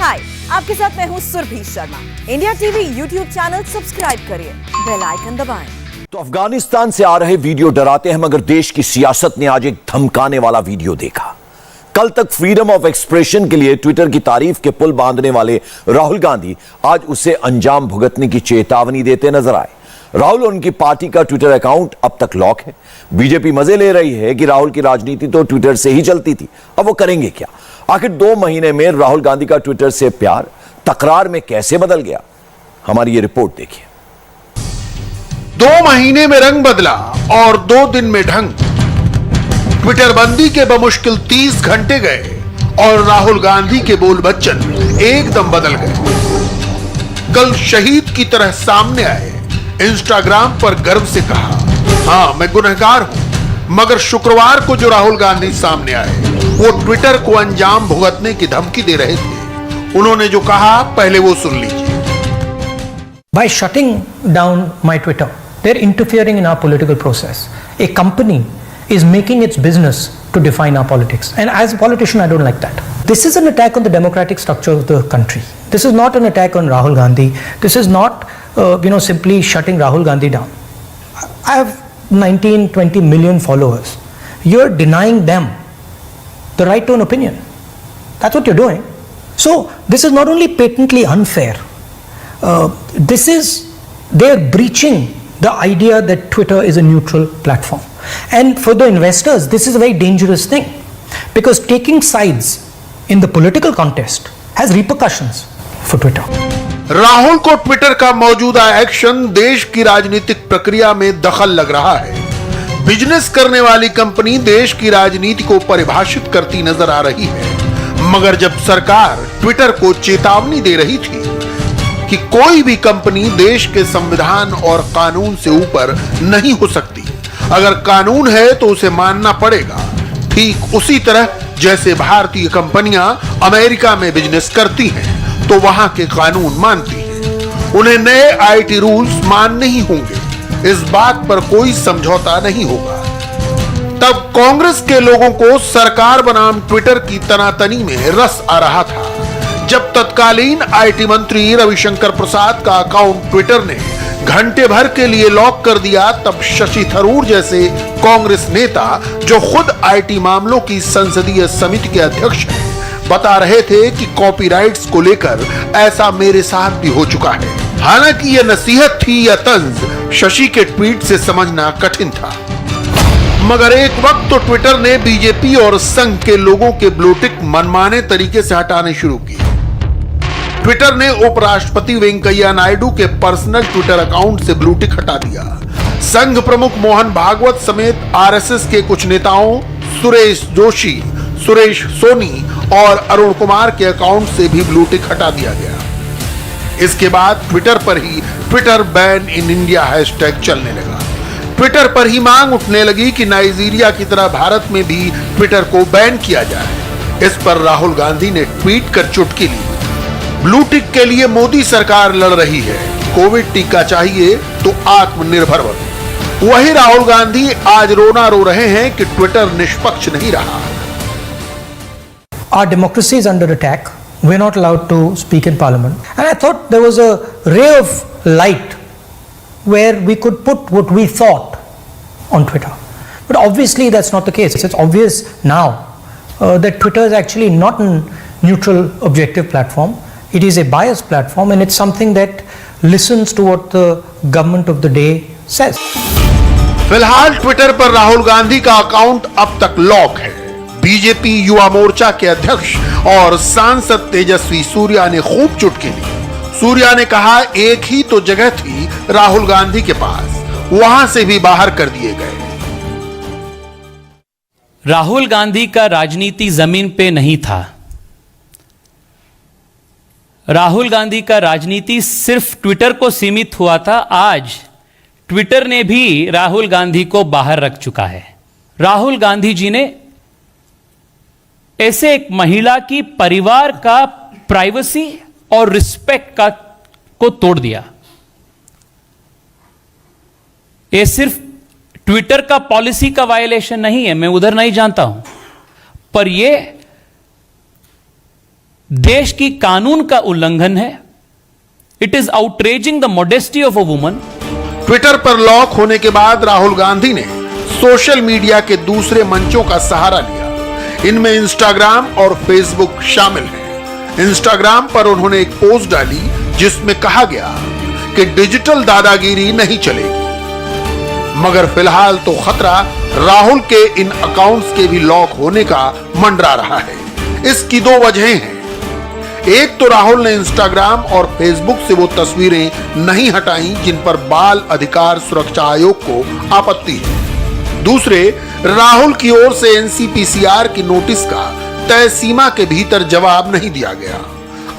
हाय, आपके साथ मैं हूँ Surbhi Sharma. India TV YouTube channel subscribe करिए, बेल आइकन दबाएं। तो अफगानिस्तान से आ रहे वीडियो डराते हैं, मगर देश की सियासत ने आज एक धमकाने वाला वीडियो देखा। कल तक फ्रीडम ऑफ एक्सप्रेशन के लिए ट्विटर की तारीफ के पुल बांधने वाले राहुल गांधी आज उसे अंजाम भुगतने की चेतावनी देते नजर आए। राहुल और उनकी पार्टी का ट्विटर अकाउंट अब तक लॉक है। बीजेपी मजे ले रही है कि राहुल की राजनीति तो ट्विटर से ही चलती थी, अब वो करेंगे क्या? आखिर 2 महीने में राहुल गांधी का ट्विटर से प्यार तकरार में कैसे बदल गया? हमारी ये रिपोर्ट देखिए। 2 महीने में रंग बदला और 2 दिन में ढंग। ट्विटर बंदी के बमुश्किल 30 घंटे गए और राहुल गांधी के बोल बच्चन एकदम बदल गए। कल शहीद की तरह सामने आए, इंस्टाग्राम पर गर्व से कहा, हाँ मैं गुनहगार हूं, मगर शुक्रवार को जो राहुल गांधी सामने आए वो ट्विटर को अंजाम भुगतने की धमकी दे रहे थे। उन्होंने जो कहा पहले वो सुन लीजिए। By shutting down my Twitter, they're interfering in our political process. A company is making its business to define our politics. And as a politician, I don't like that. This is an attack on the democratic structure of the country. This is not an attack on Rahul Gandhi. This is not, simply shutting Rahul Gandhi down. I have 19, 20 million followers. You're denying them the right to an opinion. That's what you're doing. So this is not only patently unfair, they're breaching the idea that Twitter is a neutral platform. And for the investors, this is a very dangerous thing, because taking sides in the political contest has repercussions for Twitter. Rahul को Twitter का मौजूदा action देश की राजनीतिक प्रक्रिया में दखल लग रहा है। बिजनेस करने वाली कंपनी देश की राजनीति को परिभाषित करती नजर आ रही है, मगर जब सरकार ट्विटर को चेतावनी दे रही थी कि कोई भी कंपनी देश के संविधान और कानून से ऊपर नहीं हो सकती, अगर कानून है तो उसे मानना पड़ेगा, ठीक उसी तरह जैसे भारतीय कंपनियां अमेरिका में बिजनेस करती हैं तो वहां के कानून मानती हैं, उन्हें नए आईटी रूल्स मानने ही होंगे, इस बात पर कोई समझौता नहीं होगा। तब कांग्रेस के लोगों को सरकार बनाम ट्विटर की तनातनी में रस आ रहा था। जब तत्कालीन आईटी मंत्री रविशंकर प्रसाद का अकाउंट ट्विटर ने घंटे भर के लिए लॉक कर दिया, तब शशि थरूर जैसे कांग्रेस नेता, जो खुद आईटी मामलों की संसदीय समिति के अध्यक्ष हैं, बता रहे थे कि कॉपीराइट्स को लेकर ऐसा मेरे साथ भी हो चुका है। हालांकि यह नसीहत थी या तंज, शशि के ट्वीट से समझना कठिन था। मगर एक वक्त तो ट्विटर ने बीजेपी और संघ के लोगों के ब्लूटिक मनमाने तरीके से हटाने शुरू किए। ट्विटर ने उपराष्ट्रपति वेंकैया नायडू के पर्सनल ट्विटर अकाउंट से ब्लूटिक हटा दिया। संघ प्रमुख मोहन भागवत समेत आरएसएस के कुछ नेताओं सुरेश जोशी, सुरेश सोनी और अरुण कुमार के अकाउंट से भी ब्लूटिक हटा दिया गया। इसके बाद ट्विटर पर ही Twitter ban in India hashtag चलने लगा। ट्विटर पर ही मांग उठने लगी कि नाइजीरिया की तरह भारत में भी ट्विटर को बैन किया जाए। इस पर राहुल गांधी ने ट्वीट कर चुटकी ली, ब्लूटिक के लिए मोदी सरकार लड़ रही है, कोविड टीका चाहिए तो आत्मनिर्भर बनो। वही राहुल गांधी आज रोना रो रहे हैं कि ट्विटर निष्पक्ष नहीं रहा। Our democracy is under attack. We're not allowed to speak in parliament. And I thought there was a ray of light where we could put what we thought on Twitter. But obviously that's not the case. It's obvious now that Twitter is actually not a neutral, objective platform. It is a biased platform, and it's something that listens to what the government of the day says. फिलहाल Twitter पर राहुल गांधी का account अब तक lock है। BJP Yuva Morcha के अध्यक्ष और सांसद तेजस्वी सूर्या ने खूब चुटकी ली। सूर्या ने कहा, एक ही तो जगह थी राहुल गांधी के पास, वहां से भी बाहर कर दिए गए। राहुल गांधी का राजनीति जमीन पे नहीं था। राहुल गांधी का राजनीति सिर्फ ट्विटर को सीमित हुआ था। आज ट्विटर ने भी राहुल गांधी को बाहर रख चुका है। राहुल गांधी जी ने ऐसे एक महिला की परिवार का प्राइवेसी और रिस्पेक्ट को तोड़ दिया। यह सिर्फ ट्विटर का पॉलिसी का वायलेशन नहीं है, मैं उधर नहीं जानता हूं, पर यह देश की कानून का उल्लंघन है। It is outraging the modesty of a woman. Twitter पर लॉक होने के बाद राहुल गांधी ने सोशल मीडिया के दूसरे मंचों का सहारा लिया। इनमें इंस्टाग्राम और फेसबुक शामिल हैं। इंस्टाग्राम पर उन्होंने एक पोस्ट डाली जिसमें कहा गया कि डिजिटल दादागिरी नहीं चलेगी। मगर फिलहाल तो खतरा राहुल के इन अकाउंट्स के भी लॉक होने का मंडरा रहा है। इसकी दो वजहें हैं। एक तो राहुल ने इंस्टाग्राम और फेसबुक से वो तस्वीरें नहीं हटाई जिन पर बाल अधिकार सुरक्षा आयोग को आपत्ति है। दूसरे, राहुल की ओर से एनसीपीसीआर की नोटिस का तय सीमा के भीतर जवाब नहीं दिया गया।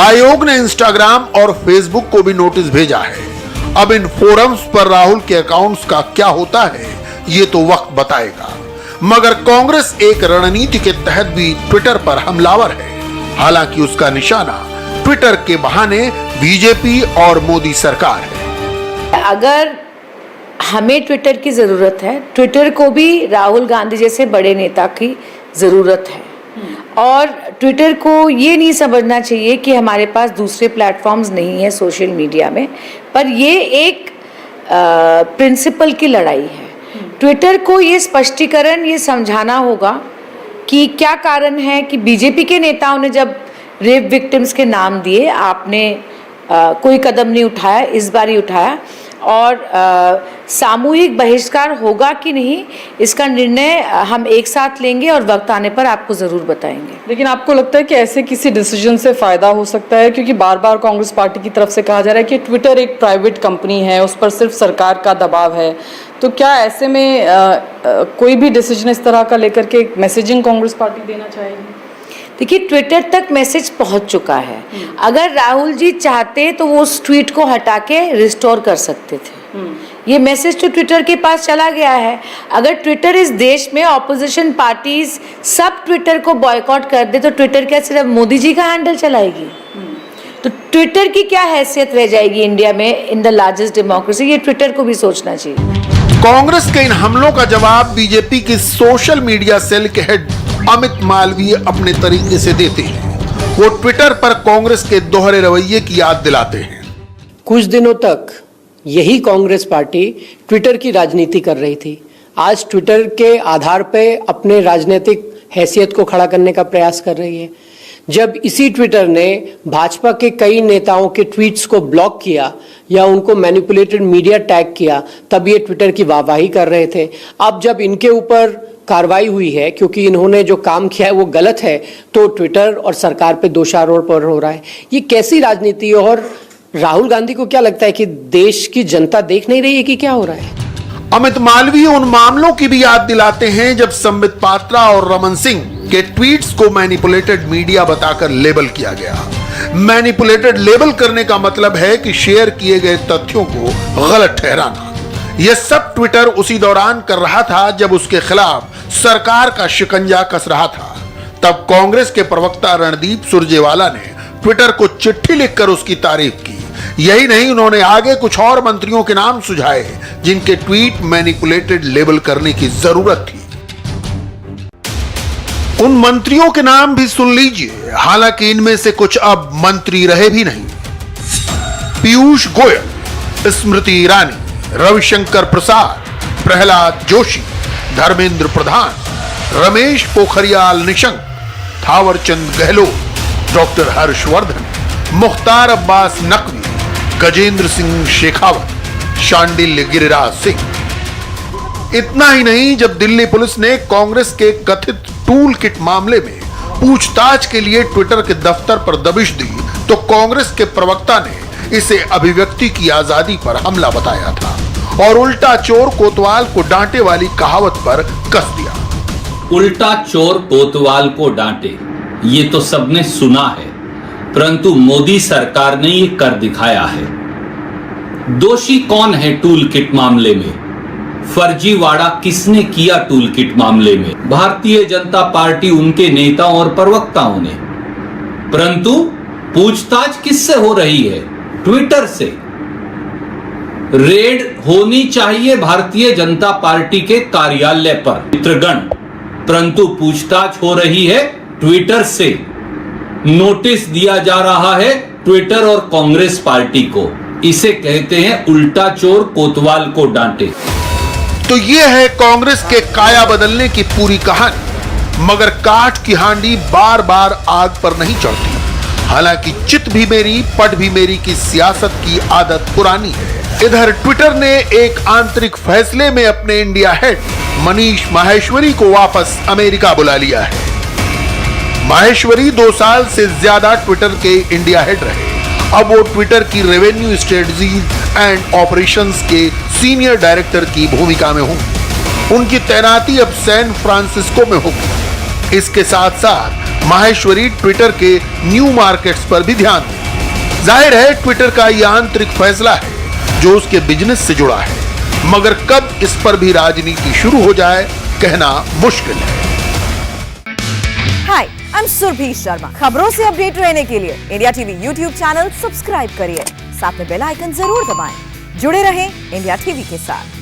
आयोग ने इंस्टाग्राम और फेसबुक को भी नोटिस भेजा है। अब इन फोरम्स पर राहुल के अकाउंट्स का क्या होता है ये तो वक्त बताएगा। मगर कांग्रेस एक रणनीति के तहत भी ट्विटर पर हमलावर है। हालांकि उसका निशाना ट्विटर के बहाने बीजेपी और मोदी सरकार है। अगर हमें ट्विटर की ज़रूरत है, ट्विटर को भी राहुल गांधी जैसे बड़े नेता की ज़रूरत है। और ट्विटर को ये नहीं समझना चाहिए कि हमारे पास दूसरे प्लेटफॉर्म्स नहीं है सोशल मीडिया में, पर ये एक प्रिंसिपल की लड़ाई है। ट्विटर को ये स्पष्टीकरण ये समझाना होगा कि क्या कारण है कि बीजेपी के नेताओं ने जब रेप विक्टिम्स के नाम दिए, आपने कोई कदम नहीं उठाया, इस बार ही उठाया। और सामूहिक बहिष्कार होगा कि नहीं इसका निर्णय हम एक साथ लेंगे और वक्त आने पर आपको ज़रूर बताएंगे। लेकिन आपको लगता है कि ऐसे किसी डिसीजन से फ़ायदा हो सकता है? क्योंकि बार बार कांग्रेस पार्टी की तरफ से कहा जा रहा है कि ट्विटर एक प्राइवेट कंपनी है, उस पर सिर्फ सरकार का दबाव है। तो क्या ऐसे में कोई भी डिसीजन इस तरह का लेकर के एक मैसेजिंग कांग्रेस पार्टी देना चाहेगी? देखिए, ट्विटर तक मैसेज पहुंच चुका है। अगर राहुल जी चाहते तो वो उस ट्वीट को हटा के रिस्टोर कर सकते थे। ये मैसेज तो ट्विटर के पास चला गया है। अगर ट्विटर इस देश में ऑपोजिशन पार्टीज सब ट्विटर को बॉयकॉट कर दे तो ट्विटर क्या सिर्फ मोदी जी का हैंडल चलाएगी? तो ट्विटर की क्या हैसियत रह जाएगी इंडिया में, इन द लार्जेस्ट डेमोक्रेसी? ये ट्विटर को भी सोचना चाहिए। कांग्रेस के इन हमलों का जवाब बीजेपी की सोशल मीडिया सेल के हेड अमित मालवीय अपने तरीके से देते हैं। वो ट्विटर पर कांग्रेस के दोहरे रवैये की याद दिलाते हैं। कुछ दिनों तक यही कांग्रेस पार्टी ट्विटर की राजनीति कर रही थी। आज ट्विटर के आधार पे अपने राजनीतिक हैसियत को खड़ा करने का प्रयास कर रही है। जब इसी ट्विटर ने भाजपा के कई नेताओं के ट्वीट्स को ब्लॉक किया या उनको मैनिपुलेटेड मीडिया टैग किया, तब ये ट्विटर की वाहवाही कर रहे थे। अब जब इनके ऊपर कार्रवाई हुई है क्योंकि इन्होंने जो काम किया है वो गलत है, तो ट्विटर और सरकार पे दोषारोपण हो रहा है। ये कैसी राजनीति है? और राहुल गांधी को क्या लगता है कि देश की जनता देख नहीं रही है कि क्या हो रहा है? अमित मालवीय उन मामलों की भी याद दिलाते हैं जब संबित पात्रा और रमन सिंह के ट्वीट्स को मैनिपुलेटेड मीडिया बताकर लेबल किया गया। मैनिपुलेटेड लेबल करने का मतलब है कि शेयर किए गए तथ्यों को गलत ठहराना। यह सब ट्विटर उसी दौरान कर रहा था जब उसके खिलाफ सरकार का शिकंजा कस रहा था। तब कांग्रेस के प्रवक्ता रणदीप सुरजेवाला ने ट्विटर को चिट्ठी लिखकर उसकी तारीफ की। यही नहीं, उन्होंने आगे कुछ और मंत्रियों के नाम सुझाए जिनके ट्वीट मैनिपुलेटेड लेबल करने की जरूरत थी। उन मंत्रियों के नाम भी सुन लीजिए। हालांकि इनमें से कुछ अब मंत्री रहे भी नहीं। पीयूष गोयल, स्मृति ईरानी, रविशंकर प्रसाद, प्रहलाद जोशी, धर्मेंद्र प्रधान, रमेश पोखरियाल निशंक, थावरचंद गहलोत, डॉक्टर हर्षवर्धन, मुख्तार अब्बास नकवी, गजेंद्र सिंह शेखावत, शांडिल्य गिरिराज सिंह। इतना ही नहीं, जब दिल्ली पुलिस ने कांग्रेस के कथित टूल किट मामले में पूछताछ के लिए ट्विटर के दफ्तर पर दबिश दी तो कांग्रेस के प्रवक्ता ने इसे अभिव्यक्ति की आजादी पर हमला बताया था और उल्टा चोर कोतवाल को डांटे वाली कहावत पर कस दिया। उल्टा चोर कोतवाल को डांटे, ये तो सबने सुना है, परंतु मोदी सरकार ने ये कर दिखाया है। दोषी कौन है टूल किट मामले में? फर्जीवाड़ा किसने किया टूल किट मामले में? भारतीय जनता पार्टी, उनके नेताओं और प्रवक्ताओं ने। परंतु पूछताछ किससे हो रही है? ट्विटर से। रेड होनी चाहिए भारतीय जनता पार्टी के कार्यालय पर, मित्रगण, परंतु पूछताछ हो रही है ट्विटर से। नोटिस दिया जा रहा है ट्विटर और कांग्रेस पार्टी को। इसे कहते हैं उल्टा चोर कोतवाल को डांटे। तो ये है कांग्रेस के काया बदलने की पूरी कहानी। मगर काठ की हांडी बार बार आग पर नहीं चढ़ती। हालांकि चित भी मेरी पट भी मेरी की सियासत की आदत पुरानी है। इधर ट्विटर ने एक आंतरिक फैसले में अपने इंडिया हेड मनीष माहेश्वरी को वापस अमेरिका बुला लिया है। माहेश्वरी 2 साल से ज्यादा ट्विटर के इंडिया हेड रहे। अब वो ट्विटर की रेवेन्यू स्ट्रेटजीज एंड ऑपरेशंस के सीनियर डायरेक्टर की भूमिका में होंगी। उनकी तैनाती अब सैन फ्रांसिस्को में होगी। इसके साथ साथ माहेश्वरी ट्विटर के न्यू मार्केट्स पर भी ध्यान दें। जाहिर है ट्विटर का यह आंतरिक फैसला है जो उसके बिजनेस से जुड़ा है, मगर कब इस पर भी राजनीति शुरू हो जाए कहना मुश्किल है। हाय, आई एम सुरभि शर्मा। खबरों से अपडेट रहने के लिए India TV YouTube channel subscribe करिए, साथ में बेल आइकन जरूर दबाएं। जुड़े रहें इंडिया टीवी के साथ।